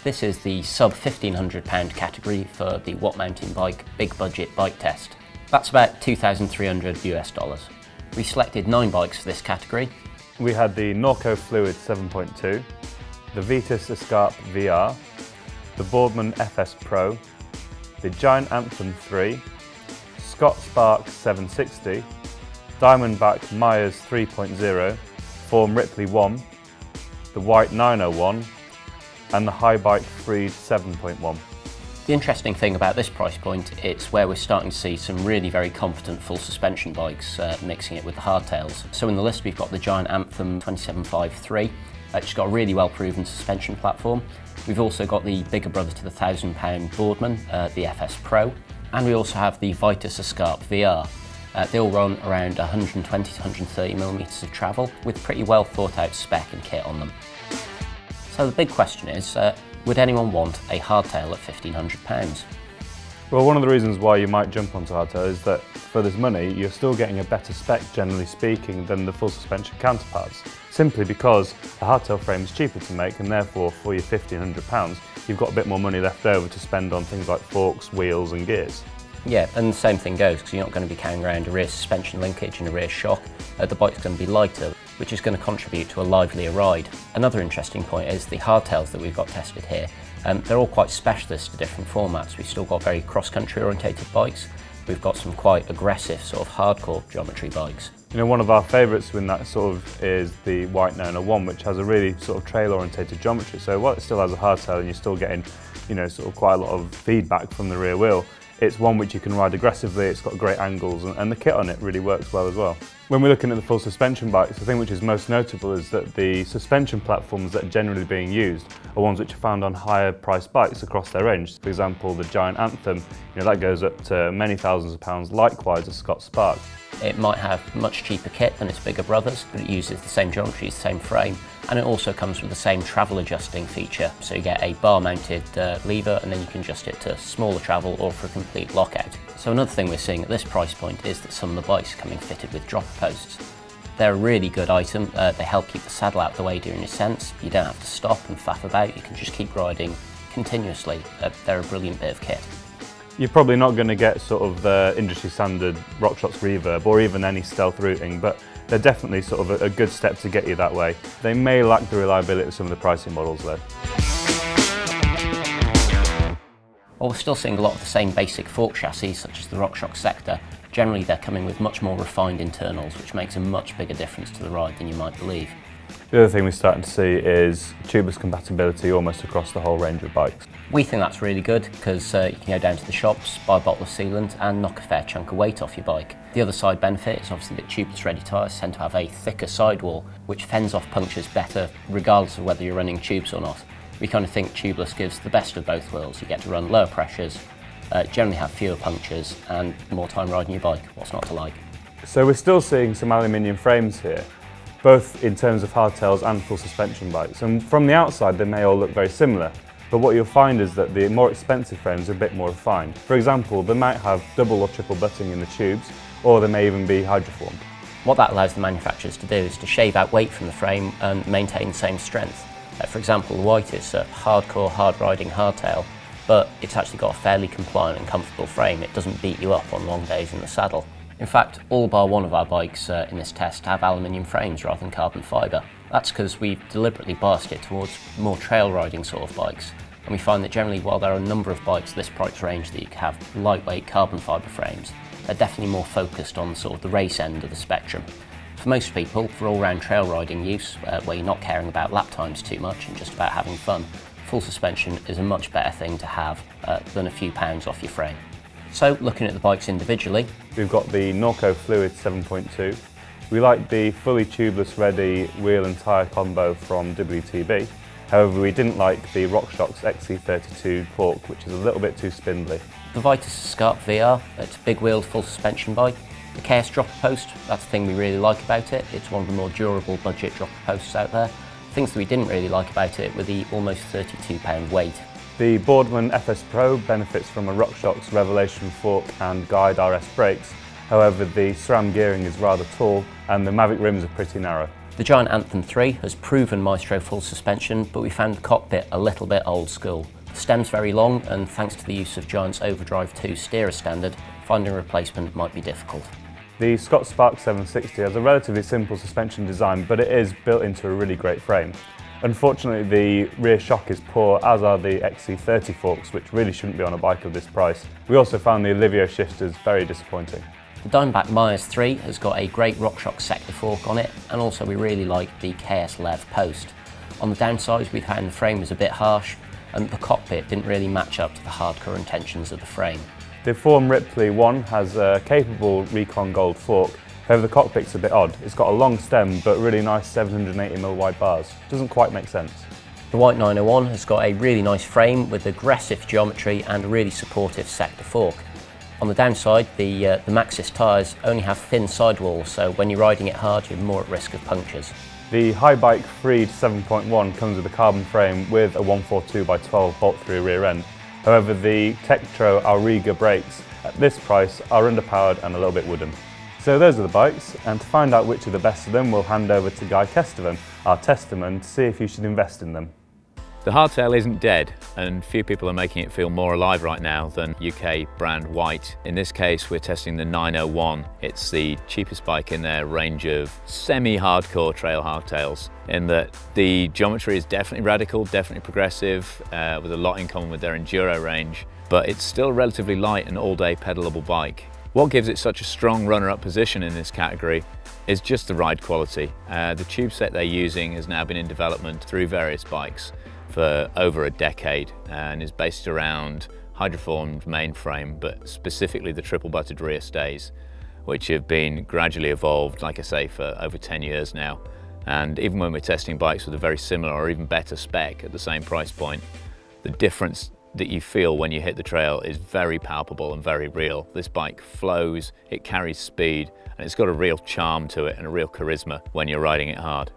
This is the sub £1,500 category for the What Mountain Bike Big Budget Bike Test. That's about $2,300 US. We selected 9 bikes for this category. We had the Norco Fluid 7.2, the Vitus Escarpe VR, the Boardman FS Pro, the Giant Anthem 3, Scott Spark 760, Diamondback Myers 3.0, Forme Ripley 1, the Whyte 901 and the Haibike Freed 7.1. The interesting thing about this price point, it's where we're starting to see some really very competent full suspension bikes mixing it with the hardtails. So in the list we've got the Giant Anthem 2753, it's got a really well proven suspension platform. We've also got the bigger brother to the £1,000 Boardman, the FS Pro, and we also have the Vitus Escarpe VR. They all run around 120 to 130 millimetres of travel with pretty well thought out spec and kit on them. So the big question is, would anyone want a hardtail at £1,500? Well, one of the reasons why you might jump onto hardtail is that for this money you're still getting a better spec, generally speaking, than the full suspension counterparts. Simply because the hardtail frame is cheaper to make, and therefore for your £1,500 you've got a bit more money left over to spend on things like forks, wheels and gears. Yeah, and the same thing goes, because you're not going to be carrying around a rear suspension linkage and a rear shock. The bike's going to be lighter, which is going to contribute to a livelier ride. Another interesting point is the hardtails that we've got tested here. They're all quite specialist to different formats. We've still got very cross-country orientated bikes. We've got some quite aggressive sort of hardcore geometry bikes. You know, one of our favourites in that sort of is the Whyte 901, which has a really sort of trail orientated geometry. So while it still has a hardtail and you're still getting, you know, sort of quite a lot of feedback from the rear wheel, it's one which you can ride aggressively, it's got great angles, and the kit on it really works well as well. When we're looking at the full suspension bikes, the thing which is most notable is that the suspension platforms that are generally being used are ones which are found on higher priced bikes across their range. For example, the Giant Anthem, you know, that goes up to many thousands of pounds, likewise a Scott Spark. It might have much cheaper kit than its bigger brothers, but it uses the same geometry, the same frame, and it also comes with the same travel adjusting feature. So you get a bar mounted lever, and then you can adjust it to smaller travel or for a complete lockout. So another thing we're seeing at this price point is that some of the bikes are coming fitted with dropper posts. They're a really good item. They help keep the saddle out of the way during ascents. You don't have to stop and faff about, you can just keep riding continuously. They're a brilliant bit of kit. You're probably not going to get sort of the industry standard RockShox reverb or even any stealth routing, but they're definitely sort of a good step to get you that way. They may lack the reliability of some of the pricing models though. While we're still seeing a lot of the same basic fork chassis, such as the RockShox Sector, generally they're coming with much more refined internals, which makes a much bigger difference to the ride than you might believe. The other thing we're starting to see is tubeless compatibility almost across the whole range of bikes. We think that's really good because you can go down to the shops, buy a bottle of sealant and knock a fair chunk of weight off your bike. The other side benefit is obviously that tubeless ready tyres tend to have a thicker sidewall, which fends off punctures better regardless of whether you're running tubes or not. We kind of think tubeless gives the best of both worlds. You get to run lower pressures, generally have fewer punctures and more time riding your bike. What's not to like? So we're still seeing some aluminium frames here, both in terms of hardtails and full suspension bikes. And from the outside they may all look very similar, but what you'll find is that the more expensive frames are a bit more refined. For example, they might have double or triple butting in the tubes, or they may even be hydroformed. What that allows the manufacturers to do is to shave out weight from the frame and maintain the same strength. For example, the Whyte is a hardcore, hard-riding hardtail, but it's actually got a fairly compliant and comfortable frame. It doesn't beat you up on long days in the saddle. In fact, all bar one of our bikes in this test have aluminium frames rather than carbon fibre. That's because we've deliberately biased it towards more trail riding sort of bikes. And we find that generally, while there are a number of bikes this price range that you can have lightweight carbon fibre frames, they're definitely more focused on sort of the race end of the spectrum. For most people, for all-round trail riding use, where you're not caring about lap times too much and just about having fun, full suspension is a much better thing to have than a few pounds off your frame. So, looking at the bikes individually, we've got the Norco Fluid 7.2. We like the fully tubeless ready wheel and tyre combo from WTB. However, we didn't like the RockShox XC32 fork, which is a little bit too spindly. The Vitus Escarpe VR, it's a big-wheeled full suspension bike. The KS dropper post, that's the thing we really like about it. It's one of the more durable budget dropper posts out there. Things that we didn't really like about it were the almost £32 weight. The Boardman FS Pro benefits from a RockShox Revelation fork and guide RS brakes. However, the SRAM gearing is rather tall and the Mavic rims are pretty narrow. The Giant Anthem 3 has proven Maestro full suspension, but we found the cockpit a little bit old school. The stem's very long, and thanks to the use of Giant's Overdrive 2 steerer standard, finding a replacement might be difficult. The Scott Spark 760 has a relatively simple suspension design, but it is built into a really great frame. Unfortunately, the rear shock is poor, as are the XC30 forks, which really shouldn't be on a bike of this price. We also found the Olivio shifters very disappointing. The Diamondback Myers 3 has got a great RockShox sector fork on it, and also we really like the KS Lev post. On the downsides, we found the frame was a bit harsh, and the cockpit didn't really match up to the hardcore intentions of the frame. The Forme Ripley 1 has a capable Recon Gold fork, however the cockpit's a bit odd. It's got a long stem but really nice 780mm wide bars. Doesn't quite make sense. The Whyte 901 has got a really nice frame with aggressive geometry and a really supportive sector fork. On the downside, the Maxxis tyres only have thin sidewalls, so when you're riding it hard, you're more at risk of punctures. The Haibike Freed 7.1 comes with a carbon frame with a 142x12 bolt-through rear end. However, the Tektro Auriga brakes at this price are underpowered and a little bit wooden. So those are the bikes, and to find out which are the best of them, we'll hand over to Guy Kesterman, our testaman, to see if you should invest in them. The Hardtail isn't dead, and few people are making it feel more alive right now than UK brand Whyte. In this case, we're testing the 901. It's the cheapest bike in their range of semi-hardcore trail hardtails, in that the geometry is definitely radical, definitely progressive, with a lot in common with their enduro range, but it's still a relatively light and all-day pedalable bike. What gives it such a strong runner-up position in this category is just the ride quality. The tube set they're using has now been in development through various bikes for over a decade and is based around hydroformed mainframe, but specifically the triple-butted rear stays, which have been gradually evolved, like I say, for over 10 years now. And even when we're testing bikes with a very similar or even better spec at the same price point, the difference that you feel when you hit the trail is very palpable and very real. This bike flows, it carries speed, and it's got a real charm to it and a real charisma when you're riding it hard.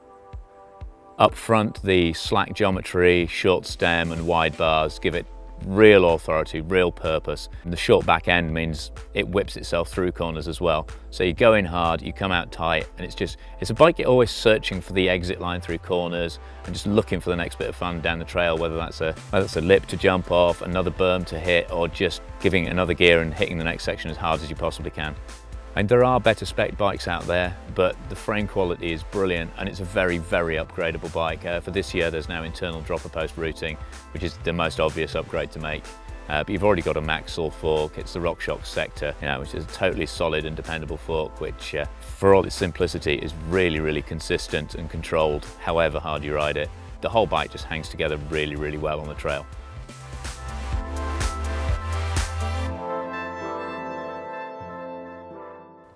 Up front, the slack geometry, short stem and wide bars give it real authority, real purpose. And the short back end means it whips itself through corners as well. So you go in hard, you come out tight, and it's a bike you're always searching for the exit line through corners and just looking for the next bit of fun down the trail, whether that's a lip to jump off, another berm to hit, or just giving it another gear and hitting the next section as hard as you possibly can. And there are better spec bikes out there, but the frame quality is brilliant and it's a very, very upgradable bike. For this year, there's now internal dropper post routing, which is the most obvious upgrade to make. But you've already got a Maxxis fork. It's the RockShox sector, which is a totally solid and dependable fork, which for all its simplicity is really, really consistent and controlled however hard you ride it. The whole bike just hangs together really, really well on the trail.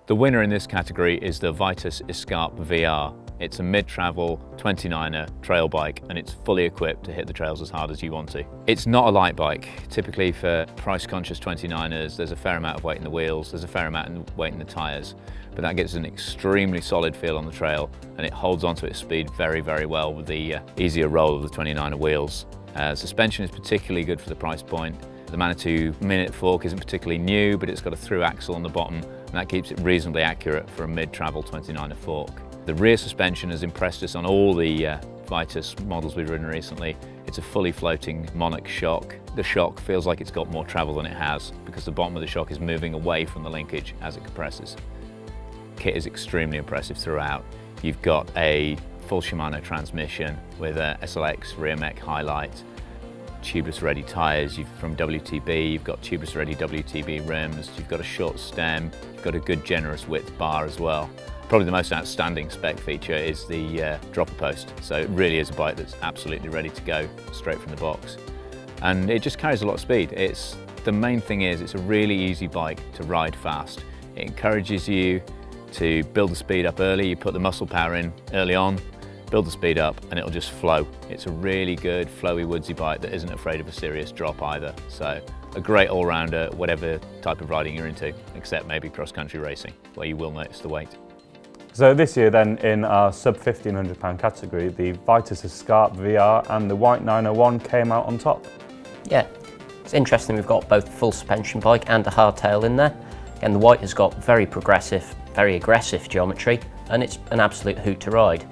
The winner in this category is the Vitus Escarpe VR. It's a mid-travel 29er trail bike and it's fully equipped to hit the trails as hard as you want to. It's not a light bike. Typically for price-conscious 29ers, there's a fair amount of weight in the wheels, there's a fair amount of weight in the tyres, but that gives an extremely solid feel on the trail and it holds onto its speed very, very well with the easier roll of the 29er wheels. Suspension is particularly good for the price point. The Manitou Minute fork isn't particularly new, but it's got a through axle on the bottom, and that keeps it reasonably accurate for a mid-travel 29er fork. The rear suspension has impressed us on all the Vitus models we've ridden recently. It's a fully floating Monarch shock. The shock feels like it's got more travel than it has, because the bottom of the shock is moving away from the linkage as it compresses. Kit is extremely impressive throughout. You've got a full Shimano transmission with a SLX rear mech highlight, tubeless ready tyres from WTB, you've got tubeless ready WTB rims, you've got a short stem, you've got a good generous width bar as well. Probably the most outstanding spec feature is the dropper post, so it really is a bike that's absolutely ready to go straight from the box. And it just carries a lot of speed. The main thing is it's a really easy bike to ride fast. It encourages you to build the speed up early, you put the muscle power in early on, build the speed up and it'll just flow. It's a really good flowy woodsy bike that isn't afraid of a serious drop either. So a great all-rounder, whatever type of riding you're into, except maybe cross-country racing, where you will notice the weight. So this year then, in our sub £1,500 category, the Vitus Escarpe VR and the Whyte 901 came out on top. Yeah, it's interesting we've got both a full suspension bike and a hardtail in there. And the Whyte has got very progressive, very aggressive geometry, and it's an absolute hoot to ride.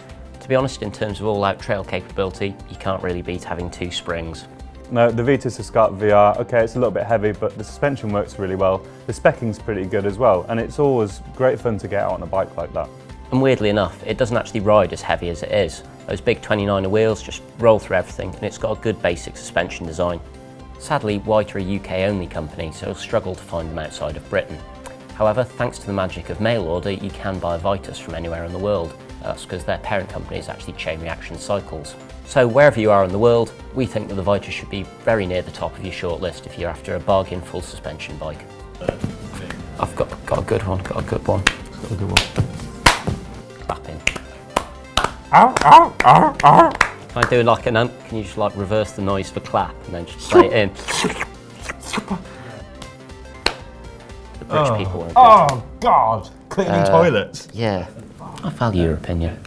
To be honest, in terms of all-out trail capability, you can't really beat having 2 springs. No, the Vitus Escarpe VR, okay, it's a little bit heavy, but the suspension works really well. The speccing's pretty good as well, and it's always great fun to get out on a bike like that. And weirdly enough, it doesn't actually ride as heavy as it is. Those big 29er wheels just roll through everything, and it's got a good basic suspension design. Sadly, Whyte are a UK-only company, so you'll struggle to find them outside of Britain. However, thanks to the magic of mail order, you can buy a Vitus from anywhere in the world. That's because their parent company is actually Chain Reaction Cycles. So wherever you are in the world, we think that the Vitus should be very near the top of your shortlist if you're after a bargain full suspension bike. I've got a good one, got a good one. Clapping. Ow, ow, ow, ow. Can I do like an amp? Can you just like reverse the noise for clap and then just play it in? The British people won't. Oh God! Cleaning toilets. Yeah, I value your opinion.